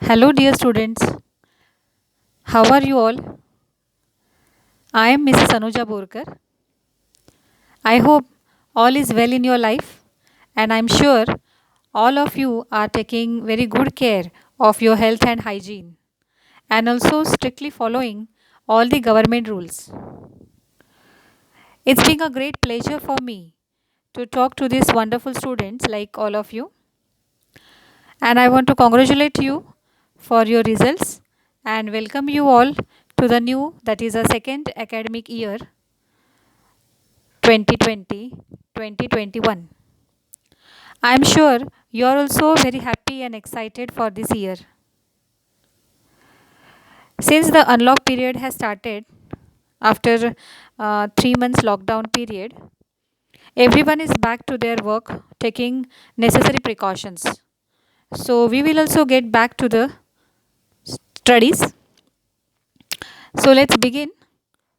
Hello, dear students. How are you all? I am Mrs. Anuja Borkar. I hope all is well in your life, and I'm sure all of you are taking very good care of your health and hygiene, and also strictly following all the government rules. It's been a great pleasure for me to talk to these wonderful students like all of you, and I want to congratulate you for your results and welcome you all to the new, that is, a second academic year 2020-2021. I am sure you are also very happy and excited for this year. Since the unlock period has started after 3 months lockdown period, everyone is back to their work taking necessary precautions. So we will also get back to the studies. So let's begin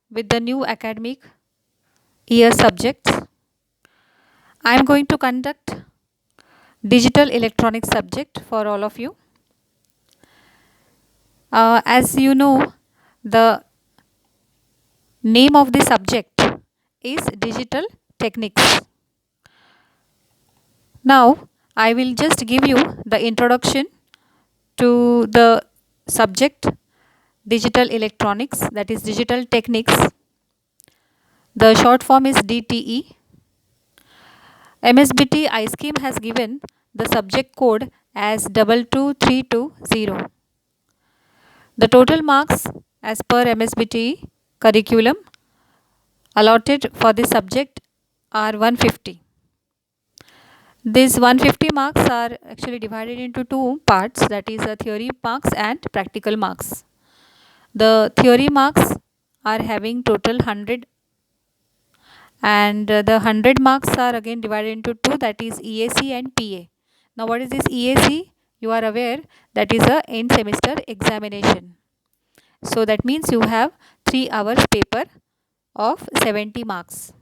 with the new academic year subjects. I am going to conduct digital electronics subject for all of you. As you know, the name of the subject is digital techniques. Now, I will just give you the introduction to the subject digital electronics, that is digital techniques. The short form is DTE. MSBT iScheme has given the subject code as 22320. The total marks as per MSBT curriculum allotted for this subject are 150. These 150 marks are actually divided into two parts, that is theory marks and practical marks. The theory marks are having total 100 and the 100 marks are again divided into two, that is EAC and PA. Now what is this EAC? You are aware that is a end semester examination. So that means you have 3 hours paper of 70 marks.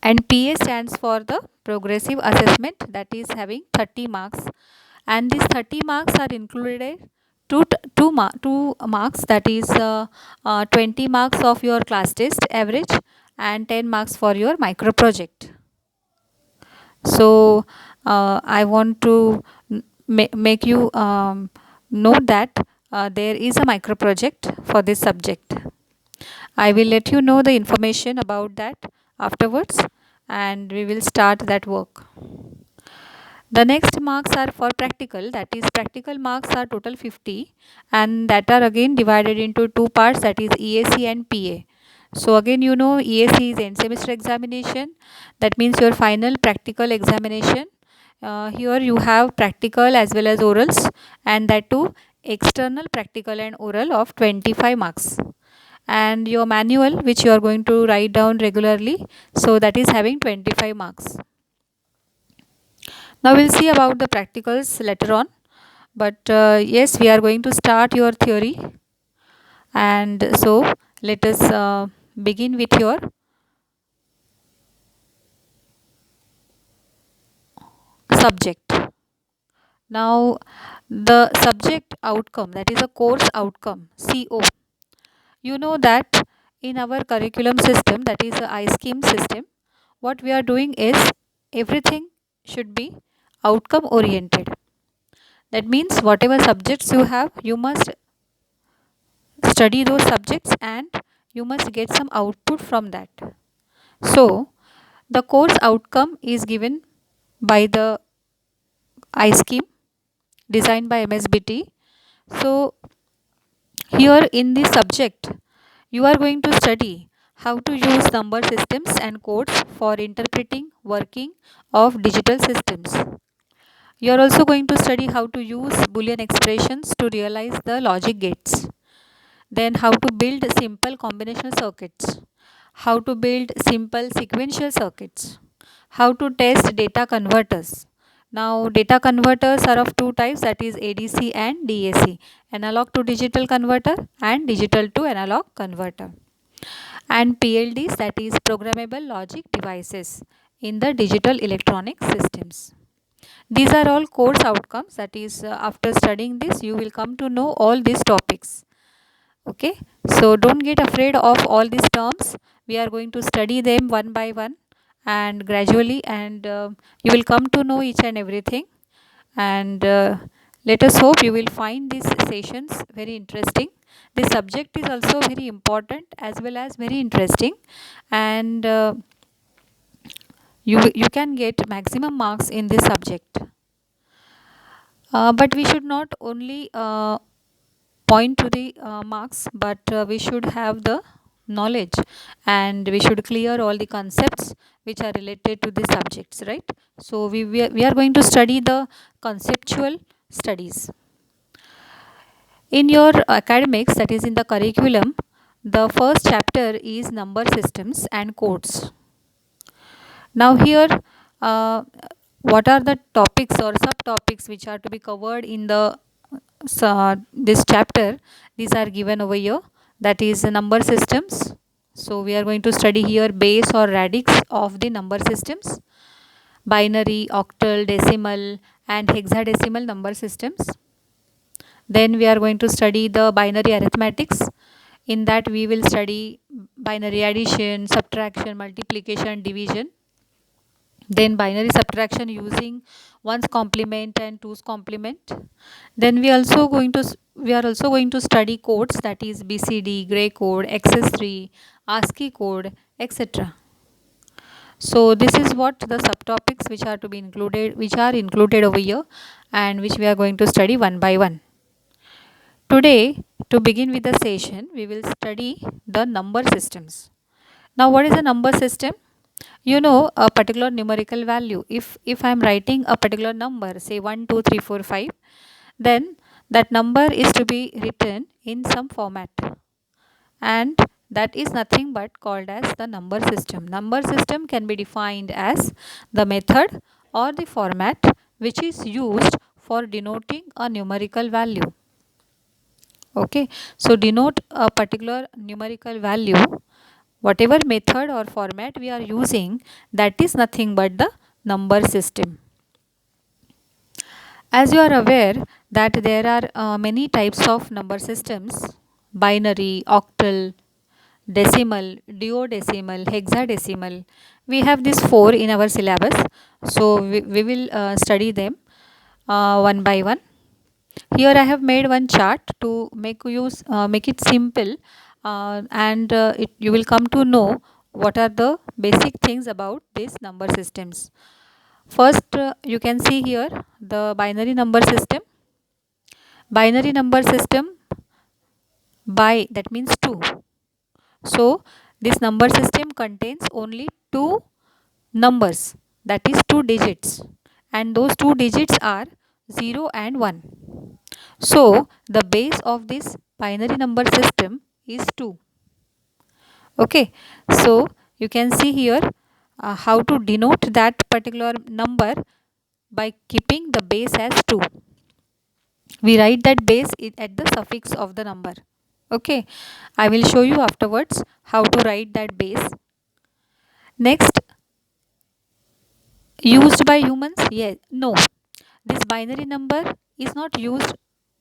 And PA stands for the progressive assessment, that is having 30 marks, and these 30 marks are included two marks, that is 20 marks of your class test average and 10 marks for your micro project. So I want to make you note that there is a micro project for this subject. I will let you know the information about that afterwards and we will start that work. The next marks are for practical, that is practical marks are total 50 and that are again divided into two parts, that is EAC and PA. So again you know EAC is end semester examination, that means your final practical examination. Here you have practical as well as orals, and that too external practical and oral of 25 marks, and your manual which you are going to write down regularly, so that is having 25 marks. Now we'll see about the practicals later on, but yes, we are going to start your theory, and so let us begin with your subject. Now the subject outcome, that is a course outcome, CO. You know that in our curriculum system, that is a iScheme system, what we are doing is everything should be outcome oriented. That means whatever subjects you have, you must study those subjects and you must get some output from that. So the course outcome is given by the iScheme designed by MSBT. So here in this subject, you are going to study how to use number systems and codes for interpreting working of digital systems. You are also going to study how to use Boolean expressions to realize the logic gates. Then how to build simple combinational circuits. How to build simple sequential circuits. How to test data converters. Now data converters are of two types, that is ADC and DAC. Analog to digital converter and digital to analog converter. And PLDs, that is programmable logic devices in the digital electronic systems. These are all course outcomes, that is, after studying this you will come to know all these topics. Okay, so don't get afraid of all these terms. We are going to study them one by one and gradually, and you will come to know each and everything. And let us hope you will find these sessions very interesting. This subject is also very important as well as very interesting, and you can get maximum marks in this subject. But we should not only point to the marks, but we should have the knowledge, and we should clear all the concepts which are related to the subjects, right? So we are going to study the conceptual studies. In your academics, that is in the curriculum, the first chapter is number systems and codes. Now here, uh, what are the topics or subtopics which are to be covered in the this chapter? These are given over here. That is the number systems. So we are going to study here base or radix of the number systems, binary, octal, decimal and hexadecimal number systems. Then we are going to study the binary arithmetics. In that we will study binary addition, subtraction, multiplication, division. Then binary subtraction using ones complement and twos complement. Then we are also going to study codes, that is BCD, gray code, XS3, ASCII code, etc. So this is what the subtopics which are to be included, which are included over here, and which we are going to study one by one. Today, to begin with the session, we will study the number systems. Now, what is a number system? You know, a particular numerical value. If I am writing a particular number, say 1 2 3 4 5, then that number is to be written in some format, and that is nothing but called as the number system. Number system can be defined as the method or the format which is used for denoting a numerical value. Okay, so denote a particular numerical value, whatever method or format we are using, that is nothing but the number system. As you are aware that there are many types of number systems: binary, octal, decimal, duodecimal, hexadecimal. We have these four in our syllabus, so we will study them one by one. Here I have made one chart to make it simple, and you will come to know what are the basic things about these number systems. First, you can see here the binary number system. Binary number system, by that means 2. So this number system contains only two numbers, that is 2 digits, and those 2 digits are 0 and 1. So the base of this binary number system is 2. Okay, so you can see here how to denote that particular number by keeping the base as 2. We write that base at the suffix of the number. Okay, I will show you afterwards how to write that base. Next, used by humans? Yes, no. This binary number is not used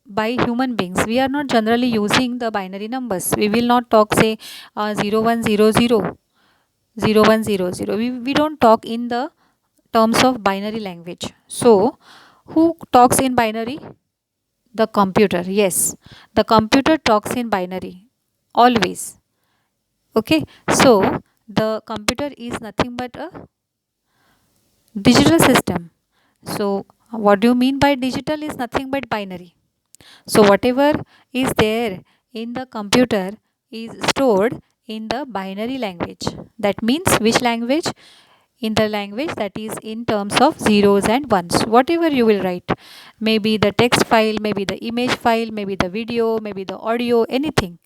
by human beings. We are not generally using the binary numbers. We will not talk, say, 0100, 0100. We don't talk in the terms of binary language. So, who talks in binary? The computer. Yes, the computer talks in binary always. Okay, so the computer is nothing but a digital system. So, what do you mean by digital is nothing but binary. So, whatever is there in the computer is stored in the binary language. That means which language? In the language that is in terms of zeros and ones. Whatever you will write, maybe the text file, maybe the image file, maybe the video, maybe the audio, anything.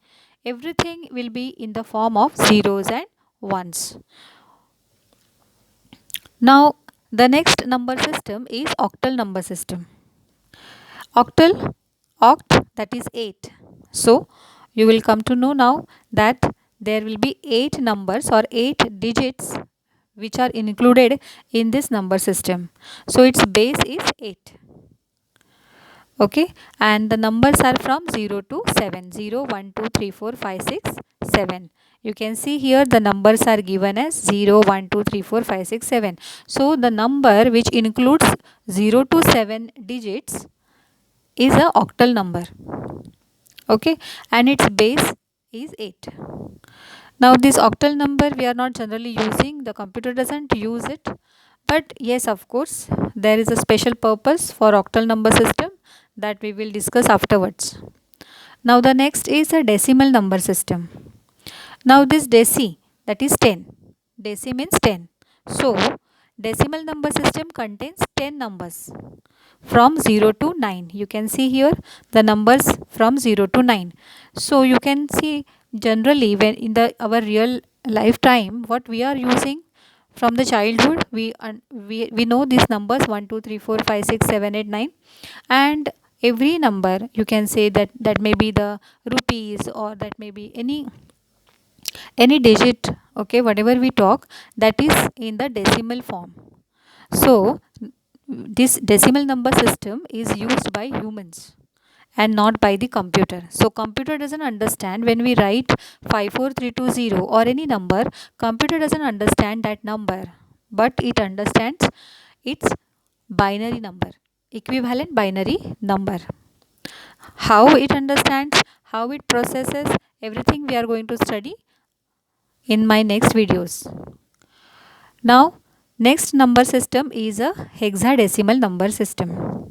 Everything will be in the form of zeros and ones. Now, the next number system is octal number system. Octal, oct, that is 8. So, you will come to know now that there will be 8 numbers or 8 digits which are included in this number system. So its base is 8. Okay, and the numbers are from 0 to 7. 0, 1, 2, 3, 4, 5, 6, 7. You can see here the numbers are given as 0, 1, 2, 3, 4, 5, 6, 7. So the number which includes 0 to 7 digits is a octal number. Okay, and its base is 8. Now this octal number we are not generally using, the computer doesn't use it, but yes, of course, there is a special purpose for octal number system that we will discuss afterwards. Now the next is a decimal number system. Now this deci, that is 10. Deci means 10. So decimal number system contains 10 numbers from 0 to 9. You can see here the numbers from 0 to 9. So you can see generally when in the our real lifetime what we are using from the childhood, we know these numbers 1, 2, 3, 4, 5, 6, 7, 8, 9, and every number you can say that may be the rupees, or that may be any digit. Okay, whatever we talk, that is in the decimal form. So this decimal number system is used by humans and not by the computer. So computer doesn't understand when we write 54320 or any number, computer doesn't understand that number, but it understands its binary number, equivalent binary number. How it understands, how it processes, everything we are going to study in my next videos. Now next number system is a hexadecimal number system.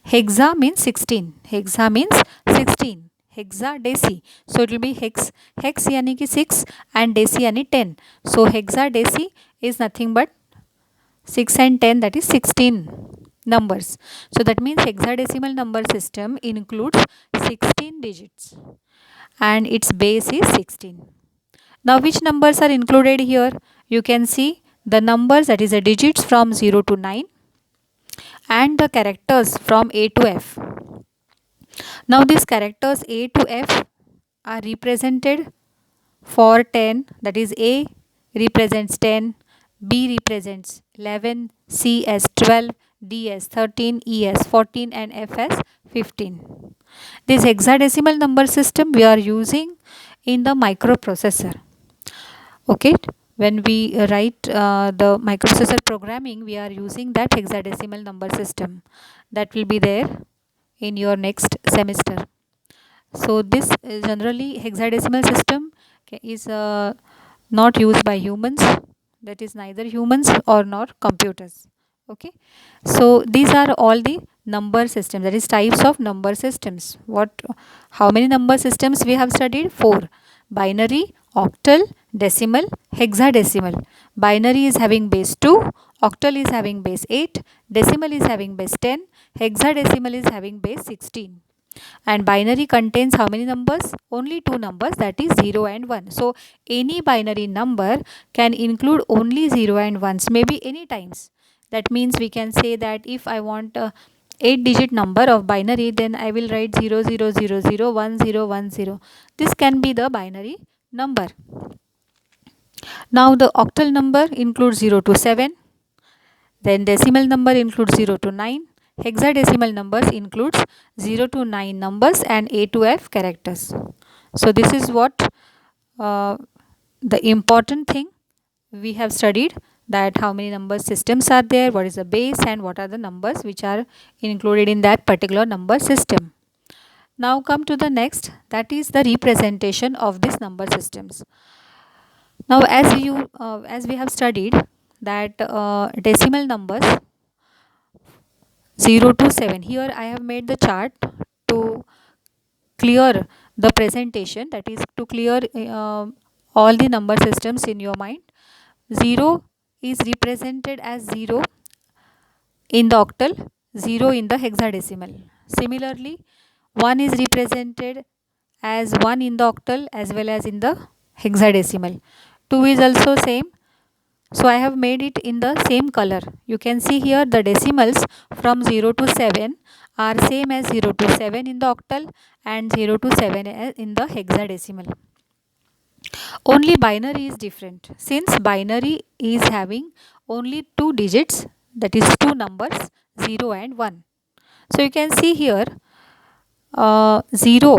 Hexa means 16. Hexa means 16. Hexadeci. So it will be hex. Hex yani ki 6 and deci yani 10. So hexadeci is nothing but 6 and 10, that is 16 numbers. So that means hexadecimal number system includes 16 digits and its base is 16. Now which numbers are included here? You can see the numbers, that is the digits from 0 to 9, and the characters from A to F. Now these characters A to F are represented for 10, that is A represents 10, B represents 11, C as 12, D as 13, E as 14, and F as 15. This hexadecimal number system we are using in the microprocessor. Okay, when we write the microprocessor programming, we are using that hexadecimal number system. That will be there in your next semester. So this generally hexadecimal system is not used by humans, that is neither humans or nor computers. Okay, so these are all the number systems, that is types of number systems. How many number systems we have studied? 4: binary, octal, decimal, hexadecimal. Binary is having base 2, octal is having base 8, decimal is having base 10, hexadecimal is having base 16. And binary contains how many numbers? Only 2 numbers, that is 0 and 1. So any binary number can include only 0 and 1s, maybe any times. That means we can say that if I want a 8 digit number of binary, then I will write 00001010. This can be the binary number. Now the octal number includes 0 to 7. Then decimal number includes 0 to 9. Hexadecimal numbers includes 0 to 9 numbers and A to F characters. So this is what the important thing we have studied, that how many number systems are there, what is the base, and what are the numbers which are included in that particular number system. Now come to the next, that is the representation of these number systems. Now as we have studied that decimal numbers 0 to 7, here I have made the chart to clear the presentation, that is to clear all the number systems in your mind. 0 is represented as 0 in the octal, 0 in the hexadecimal. Similarly, 1 is represented as 1 in the octal as well as in the hexadecimal. 2 is also same. So I have made it in the same color. You can see here the decimals from 0 to 7 are same as 0 to 7 in the octal and 0 to 7 in the hexadecimal. Only binary is different. Since binary is having only two digits, that is two numbers 0 and 1. So you can see here 0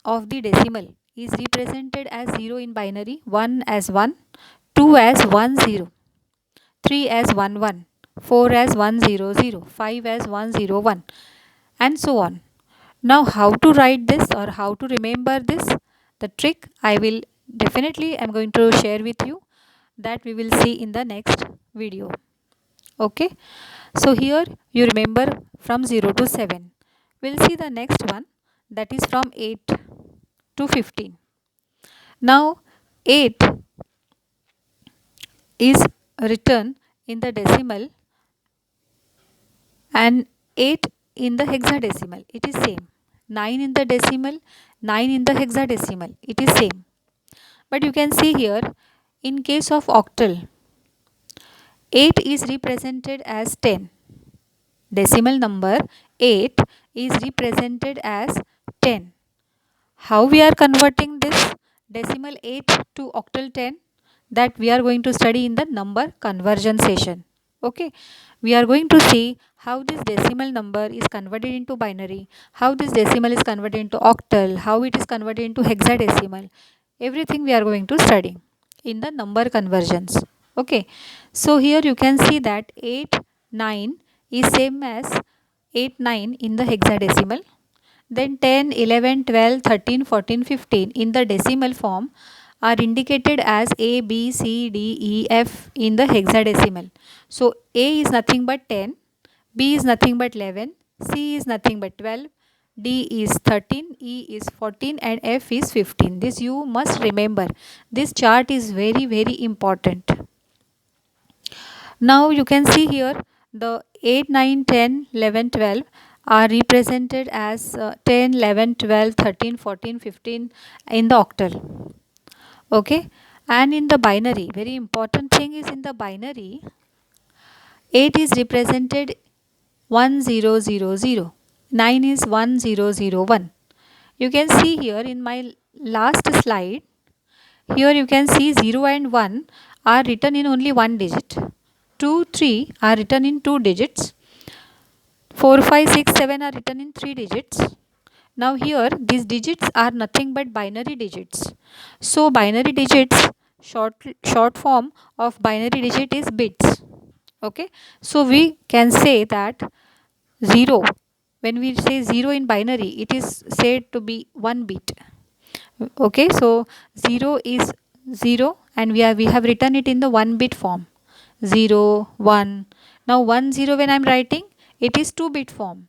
of the decimal is represented as 0 in binary, 1 as 1, 2 as 1 0, 3 as 1 1, 4 as 1 0 0, 5 as 1 0 1, and so on. Now how to write this or how to remember this? The trick I will definitely am going to share with you, that we will see in the next video. Okay. So here you remember from 0 to 7. We'll see the next one, that is from 8 to 15. Now 8 is written in the decimal and 8 in the hexadecimal. It is same. 9 in the decimal, 9 in the hexadecimal. It is same. But you can see here, in case of octal, 8 is represented as 10. Decimal number 8 is represented as 10. How we are converting this decimal 8 to octal 10? That we are going to study in the number conversion session. Okay, we are going to see how this decimal number is converted into binary, how this decimal is converted into octal, how it is converted into hexadecimal. Everything we are going to study in the number conversions. Okay, so here you can see that 8 9 is same as 8 9 in the hexadecimal. Then 10, 11, 12, 13, 14, 15 in the decimal form are indicated as A, B, C, D, E, F in the hexadecimal. So A is nothing but 10, B is nothing but 11, C is nothing but 12, D is 13, E is 14 and F is 15. This you must remember. This chart is very important. Now you can see here the 8, 9, 10, 11, 12 are represented as 10, 11, 12, 13, 14, 15 in the octal. Okay, and in the binary, very important thing is in the binary, 8 is represented 1000, 9 is 1001. You can see here in my last slide, here you can see 0 and 1 are written in only one digit. 2, 3 are written in two digits. 4, 5, 6, 7 are written in three digits. Now here these digits are nothing but binary digits. So binary digits, short form of binary digit is bits. Okay. So we can say that 0, when we say 0 in binary, it is said to be 1 bit. Okay. So 0 is 0 and we have written it in the 1 bit form. 0, 1. Now 1 0 when I am writing, it is 2 bit form.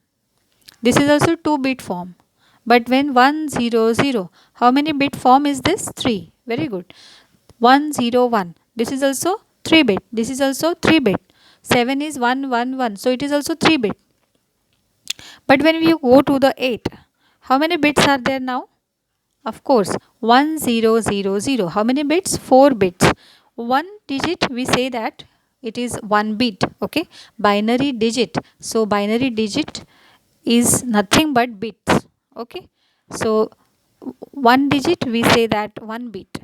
This is also 2 bit form. But when 1 0 0, how many bit form is this? 3. Very good. 1 0 1. This is also 3 bit. This is also 3 bit. 7 is 1 1 1. So it is also 3 bit. But when we go to the 8, how many bits are there now? Of course, 1 0 0 0. How many bits? 4 bits. One digit we say that it is 1 bit. Okay, binary digit. So binary digit is nothing but bits. Okay, so one digit we say that 1 bit.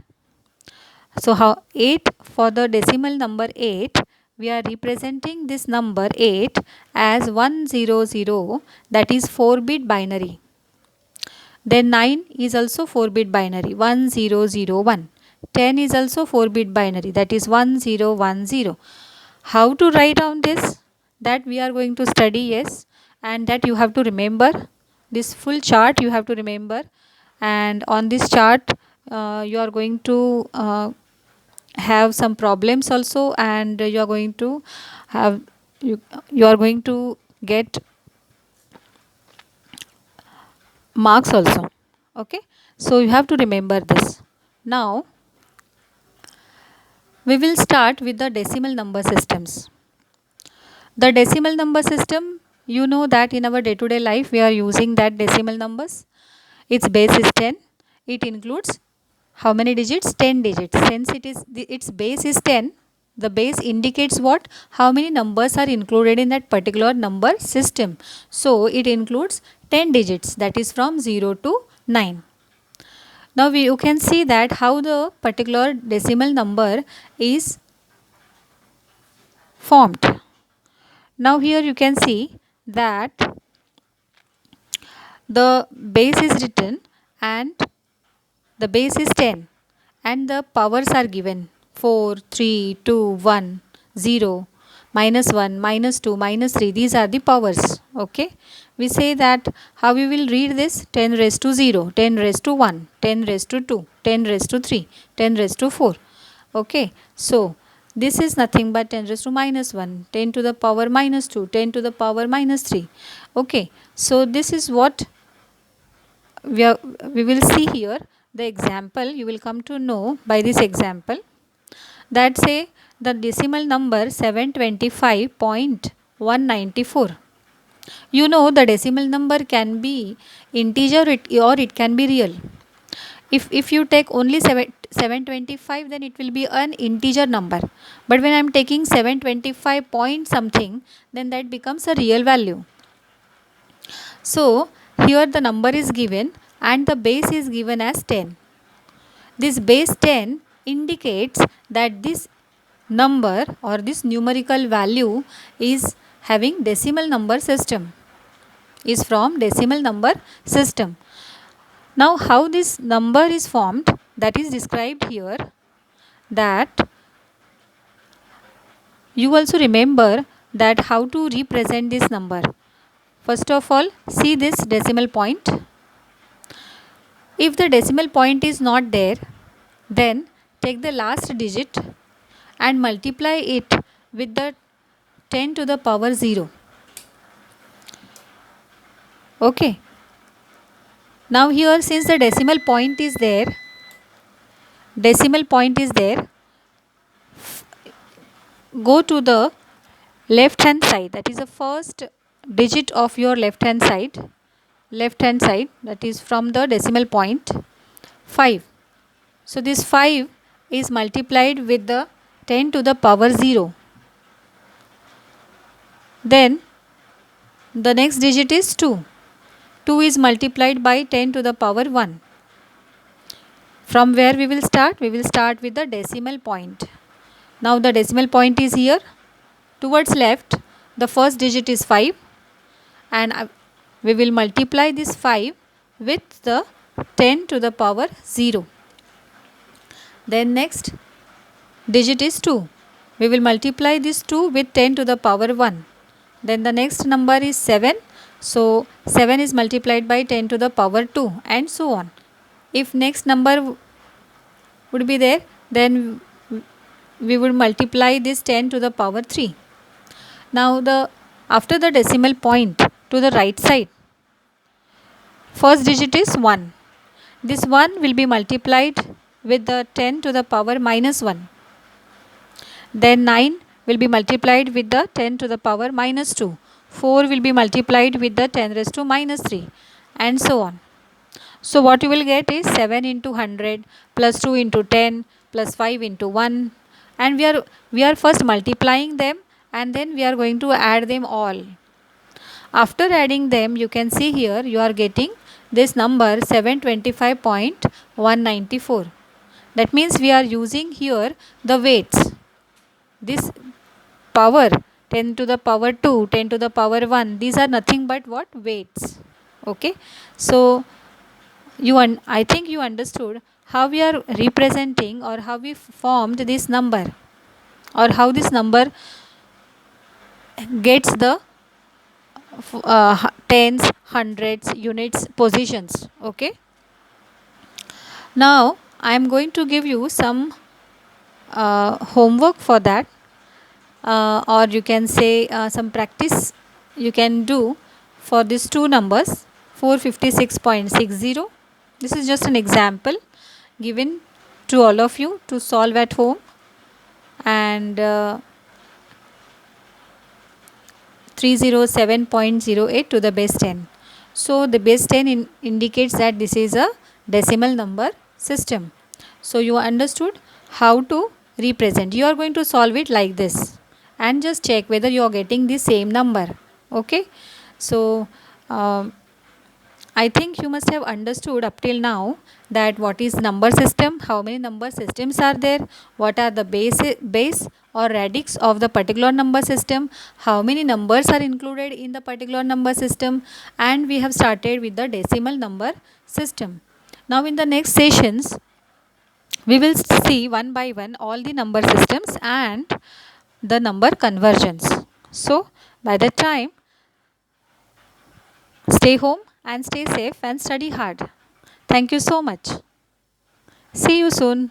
So how 8 for the decimal number 8, we are representing this number 8 as 100, that is 4 bit binary. Then 9 is also 4 bit binary, 1001. 10 is also 4 bit binary, that is 1010. How to write down this? That we are going to study, yes, and that you have to remember. This full chart you have to remember, and on this chart you are going to have some problems also, and you are going to have you are going to get marks also. Okay, so you have to remember this. Now we will start with the decimal number systems. The decimal number system, you know that in our day to day life we are using that decimal numbers. Its base is 10. It includes how many digits? 10 digits. Since its base is 10, the base indicates what? How many numbers are included in that particular number system. So it includes 10 digits, that is from 0 to 9. Now you can see that how the particular decimal number is formed. Now here you can see that the base is written and the base is 10 and the powers are given 4, 3, 2, 1, 0, minus 1, minus 2, minus 3. These are the powers. Okay. We say that how we will read this: 10 raised to 0, 10 raised to 1, 10 raised to 2, 10 raised to 3, 10 raised to 4. Okay. So this is nothing but 10 raised to minus 1, 10 to the power minus 2, 10 to the power minus 3. Okay. So this is what we will see here. The example you will come to know by this example, that say the decimal number 725.194. You know the decimal number can be integer or it can be real. If you take only 725, then it will be an integer number, but when I am taking 725 point something, then that becomes a real value. So here the number is given and the base is given as 10. This base 10 indicates that this number or this numerical value is having decimal number system, is from decimal number system. Now how this number is formed, that is described here, that you also remember that how to represent this number. First of all, see this decimal point. If the decimal point is not there, then take the last digit and multiply it with the 10 to the power 0. Okay. Now here, since the decimal point is there, go to the left hand side, that is the first digit of your left hand side, that is from the decimal point 5. So this 5 is multiplied with the 10 to the power 0. Then the next digit is 2. 2 is multiplied by 10 to the power 1. From where we will start? We will start with the decimal point. Now the decimal point is here. Towards left, the first digit is 5 and we will multiply this 5 with the 10 to the power 0. Then next digit is 2. We will multiply this 2 with 10 to the power 1. Then the next number is 7. So 7 is multiplied by 10 to the power 2 and so on. If next number would be there, then we would multiply this 10 to the power 3. Now after the decimal point to the right side, first digit is 1. This 1 will be multiplied with the 10 to the power minus 1. Then 9 will be multiplied with the 10 to the power minus 2. 4 will be multiplied with the 10 raised to minus 3 and so on. So what you will get is 7 into 100 plus 2 into 10 plus 5 into 1, and we are first multiplying them and then we are going to add them all. After adding them, you can see here you are getting this number 725.194. That means we are using here the weights. This power 10 to the power 2, 10 to the power 1, these are nothing but what? Weights. Okay. So I think you understood how we are representing or how we formed this number, or how this number gets the tens, hundreds, units, positions. Okay. Now I am going to give you some homework for that, or you can say some practice you can do for these two numbers, 456.60. This is just an example given to all of you to solve at home, and 307.08 to the base 10. So the base 10 indicates that this is a decimal number system. So you understood how to represent. You are going to solve it like this and just check whether you are getting the same number. Okay. So I think you must have understood up till now that what is number system, how many number systems are there, what are the base or radix of the particular number system, how many numbers are included in the particular number system, and we have started with the decimal number system. Now in the next sessions we will see one by one all the number systems and the number conversions. So by that time, stay home and stay safe and study hard. Thank you so much. See you soon.